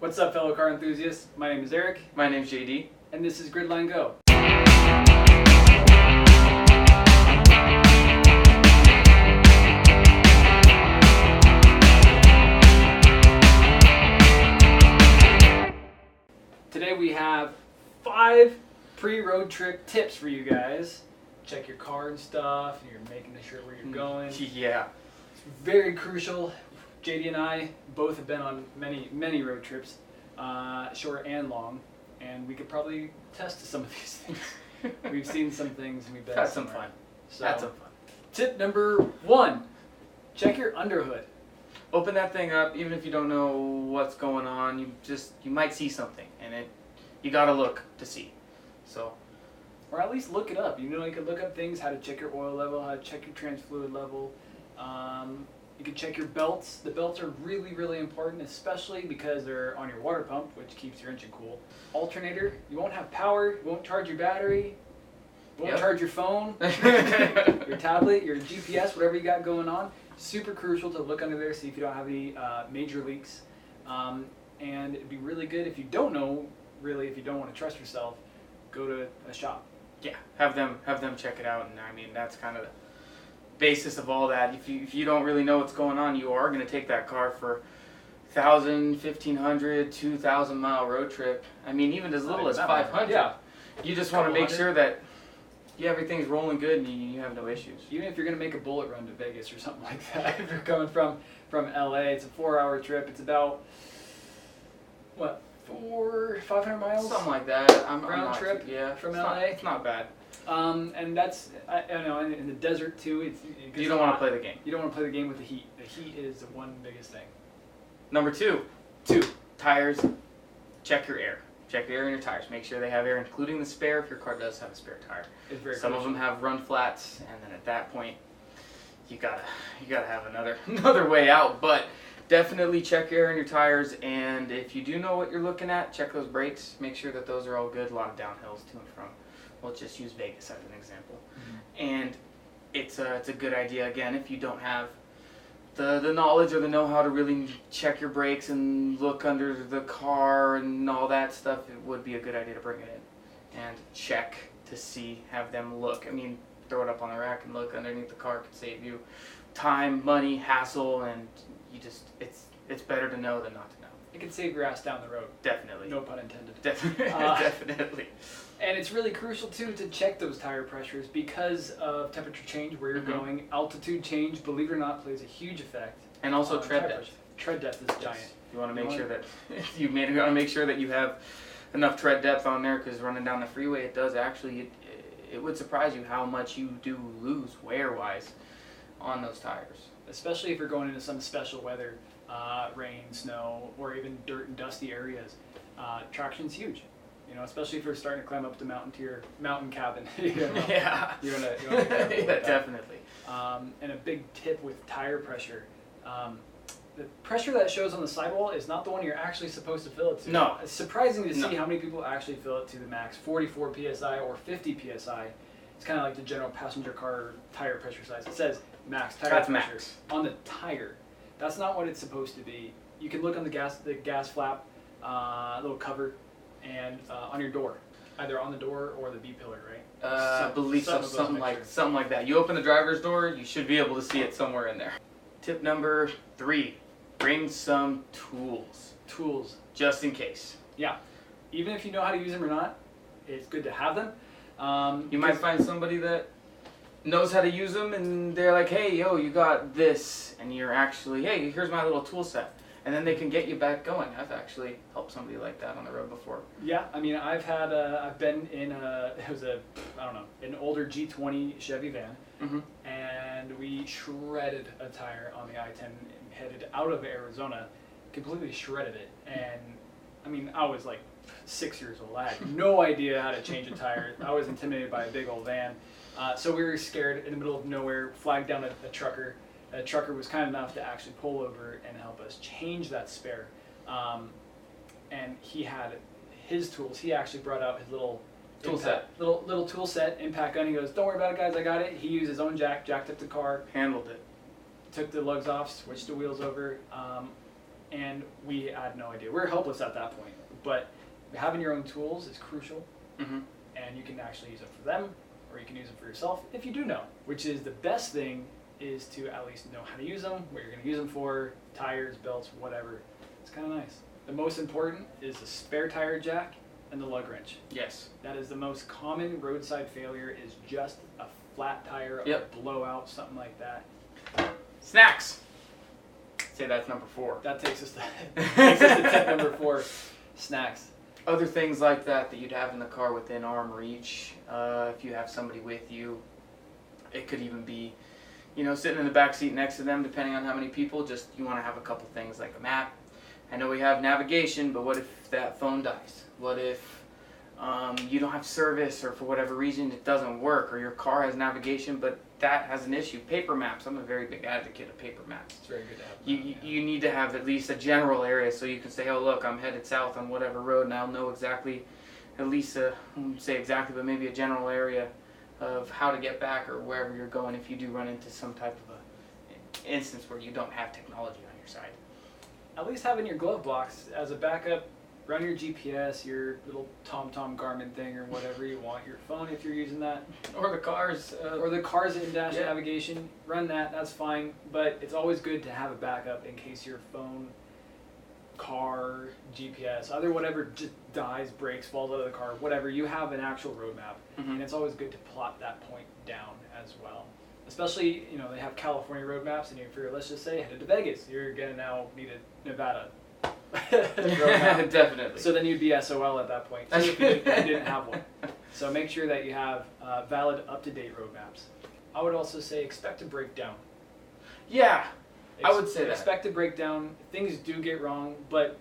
What's up, fellow car enthusiasts? My name is Eric. My name's JD. And this is Gridline Go. Today we have 5 pre-road trip tips for you guys. Check your car and stuff, and you're making sure where you're going. Yeah. It's very crucial. JD and I both have been on many road trips, short and long, and we could probably test some of these things. We've seen some things and we've been Had some fun. So, Had some fun. Tip number 1, check your underhood. Open that thing up, even if you don't know what's going on. You might see something, and you gotta look to see. So, or at least look it up. You can look up things, how to check your oil level, how to check your trans fluid level. You can check your belts. The belts are really important, especially because they're on your water pump, which keeps your engine cool. Alternator, you won't have power, you won't charge your battery, you won't charge your phone, your tablet, your GPS, whatever you got going on. Super crucial to look under there, see if you don't have any major leaks. And it'd be really good if you don't know, if you don't want to trust yourself, go to a shop. Yeah, have them check it out, and I mean that's kind of the basis of all that. If you don't really know what's going on, you are going to take that car for 1,000, 1,500, 2,000 mile road trip. I mean, even as little as 500. Yeah. You just want to make sure that everything's rolling good and you have no issues. Even if you're going to make a bullet run to Vegas or something like that, if you're coming from LA, it's a 4-hour trip. It's about, 500 miles? Something like that. Round trip from LA. It's not bad. And that's, in the desert too. You don't want to play the game. You don't want to play the game with the heat. The heat is the one biggest thing. Number 2, tires. Check your air. Check the air in your tires. Make sure they have air, including the spare if your car does have a spare tire. It's very Some crucial. of them have run flats, and then at that point, you gotta have another way out. But definitely check air in your tires, and if you do know what you're looking at, check those brakes. Make sure that those are all good. A lot of downhills to and from. We'll just use Vegas as an example. Mm-hmm. And it's a good idea, again, if you don't have the knowledge or the know-how to really check your brakes and look under the car and all that stuff, it would be a good idea to bring it in and check to see, have them look. I mean, throw it up on the rack and look underneath the car could save you time, money, hassle, and it's better to know than not to know. It can save your ass down the road. Definitely. No pun intended. Definitely. And it's really crucial too to check those tire pressures because of temperature change, where you're going. Altitude change, believe it or not, plays a huge effect. And also tread depth. Tread depth is giant. You want to make sure that you have enough tread depth on there, because running down the freeway, it does actually it would surprise you how much you do lose wear wise on those tires. Especially if you're going into some special weather, rain, snow, or even dirt and dusty areas. Traction's huge. Especially if you're starting to climb up the mountain to your mountain cabin. Yeah. You want to yeah, definitely. And a big tip with tire pressure. The pressure that shows on the sidewall is not the one you're actually supposed to fill it to. No. It's surprising to see how many people actually fill it to the max, 44 PSI or 50 PSI. It's kind of like the general passenger car tire pressure size. It says max tire pressure max. On the tire. That's not what it's supposed to be. You can look on the gas flap, little cover, and on your door, either on the door or the B-pillar, right? I believe something like that. You open the driver's door, you should be able to see it somewhere in there. Tip number 3, bring some tools. Tools. Just in case. Yeah. Even if you know how to use them or not, it's good to have them. You might find somebody that knows how to use them, and they're like, hey, yo, you got this, and you're actually, hey, here's my little tool set. And then they can get you back going. I've actually helped somebody like that on the road before. Yeah, I mean, I've been in an older G20 Chevy van, and we shredded a tire on the I-10 and headed out of Arizona, completely shredded it. And I mean, I was like 6 years old. I had no idea how to change a tire. I was intimidated by a big old van. So we were scared in the middle of nowhere, flagged down a trucker. A trucker was kind enough to actually pull over and help us change that spare. And he had his tools. He actually brought out his little tool set, impact gun. He goes, don't worry about it, guys, I got it. He used his own jacked up the car. Handled it. Took the lugs off, switched the wheels over. and we had no idea. We were helpless at that point. But having your own tools is crucial, Mm-hmm. and you can actually use them for them, or you can use them for yourself if you do know. Which is the best thing, is to at least know how to use them, what you're going to use them for, tires, belts, whatever. It's kind of nice. The most important is the spare tire jack and the lug wrench. Yes. That is the most common roadside failure, is just a flat tire, Yep. a blowout, something like that. Snacks. Say that's number 4. That takes us to tip number 4, snacks. Other things like that you'd have in the car within arm reach. If you have somebody with you, it could even be, sitting in the back seat next to them, depending on how many people. Just you want to have a couple things like a map. I know we have navigation, but what if that phone dies? What if you don't have service, or for whatever reason it doesn't work, or your car has navigation but that has an issue? Paper maps. I'm a very big advocate of paper maps. It's very good to have. You need to have at least a general area, so you can say, oh look, I'm headed south on whatever road, and I'll know exactly, at least I won't say exactly, but maybe a general area of how to get back or wherever you're going if you do run into some type of a instance where you don't have technology on your side. At least having your glove box as a backup. Run your GPS, your little TomTom Garmin thing, or whatever you want. Your phone, if you're using that, Or the cars. or the car's in-dash Yeah. navigation. Run that. That's fine. But it's always good to have a backup in case your phone, car, GPS, other whatever just dies, breaks, falls out of the car, whatever. You have an actual roadmap, Mhm. and it's always good to plot that point down as well. Especially, they have California road maps, and if you're, let's just say, headed to Vegas, you're gonna now need a Nevada road map. Definitely. So then you'd be SOL at that point, too, if you didn't have one. So make sure that you have valid, up-to-date road maps. I would also say expect to break down. Yeah, I would say that. Expect to break down. Things do get wrong, but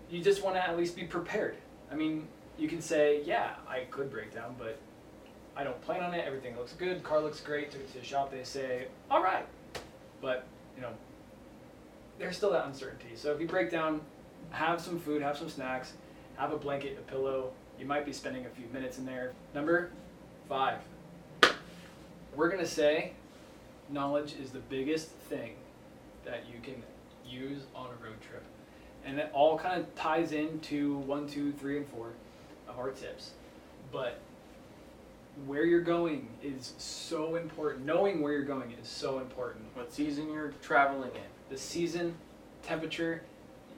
you just want to at least be prepared. I mean, you can say, yeah, I could break down, but I don't plan on it. Everything looks good. Car looks great. Took it to the shop. They say, all right. But, there's still that uncertainty. So if you break down, have some food, have some snacks, have a blanket, a pillow. You might be spending a few minutes in there. Number 5. We're going to say knowledge is the biggest thing that you can use on a road trip. And it all kind of ties into 1, 2, 3, and 4 of our tips. But where you're going is so important. Knowing where you're going is so important. What season you're traveling in. The season, temperature.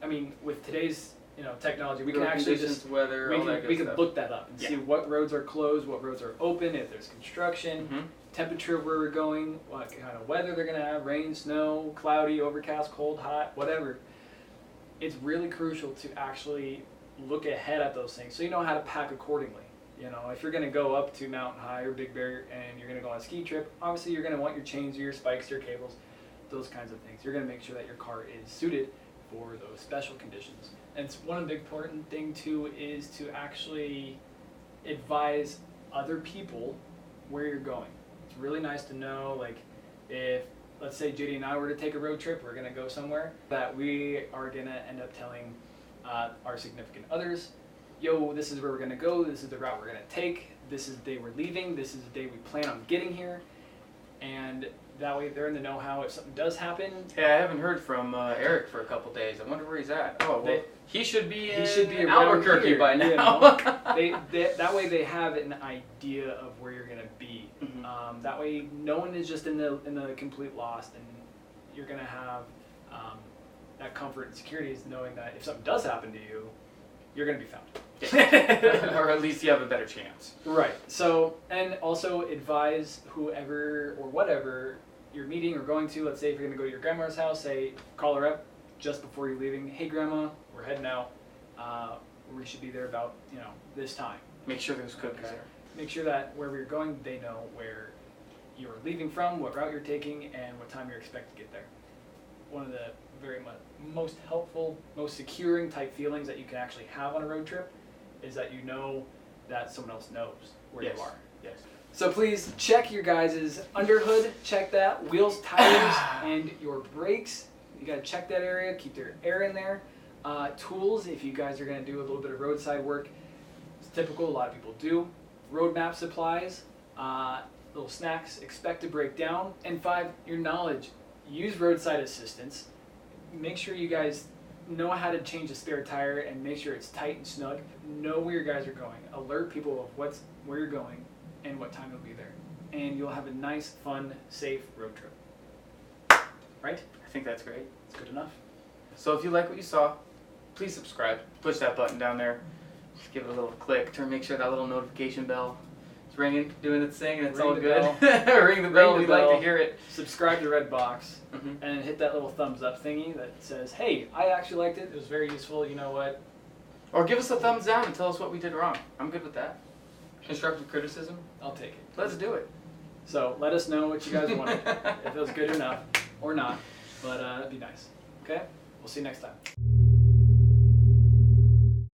I mean, with today's technology, we Road can actually conditions, just weather, all that good we can stuff. look that up and see what roads are closed, what roads are open, if there's construction, Mhm. temperature where we're going, what kind of weather they're gonna have, rain, snow, cloudy, overcast, cold, hot, whatever. It's really crucial to actually look ahead at those things so you know how to pack accordingly. If you're gonna go up to Mountain High or Big Bear and you're gonna go on a ski trip, obviously you're gonna want your chains, your spikes, your cables, those kinds of things. You're gonna make sure that your car is suited for those special conditions. And it's one big important thing too is to actually advise other people where you're going. It's really nice to know, like, if let's say JD and I were to take a road trip, we're gonna go somewhere, that we are gonna end up telling our significant others, yo, this is where we're gonna go, this is the route we're gonna take, this is the day we're leaving, this is the day we plan on getting here, and that way they're in the know-how if something does happen. Yeah, I haven't heard from Eric for a couple days. I wonder where he's at. Oh, well, he should be in around Albuquerque here, by now. That way they have an idea of where you're gonna be. Mhm. That way no one is just in the complete lost, and you're gonna have that comfort and security is knowing that if something does happen to you, you're gonna be found. Or at least you have a better chance. Right. So, and also advise whoever or whatever you're meeting or going to. Let's say if you're going to go to your grandma's house, say, call her up just before you're leaving. Hey, Grandma, we're heading out. We should be there about, this time. Make sure there's cookies there. Make sure that wherever you're going, they know where you're leaving from, what route you're taking, and what time you're expected to get there. One of the most helpful, most securing type feelings that you can actually have on a road trip is that you know that someone else knows where Yes. you are. Yes. So please check your guys' underhood, check that, wheels, tires, and your brakes. You gotta check that area, keep their air in there. Tools, if you guys are gonna do a little bit of roadside work, it's typical, a lot of people do. Road map supplies, little snacks, expect to break down. And 5, your knowledge. Use roadside assistance. Make sure you guys know how to change a spare tire and make sure it's tight and snug. Know where your guys are going. Alert people of where you're going and what time you'll be there. And you'll have a nice, fun, safe road trip. Right? I think that's great. It's good enough. So if you like what you saw, please subscribe. Push that button down there. Just give it a little click to make sure that little notification bell is ringing, doing its thing, and it's Ring all the good. bell. Ring the bell. Ring the We'd bell. like to hear it. Subscribe to the red box. Mhm. And hit that little thumbs up thingy that says, hey, I actually liked it. It was very useful. You know what? Or give us a thumbs down and tell us what we did wrong. I'm good with that. Constructive criticism. I'll take it. Let's do it. So let us know what you guys wanted. If it was good enough or not. But it'd be nice. Okay? We'll see you next time.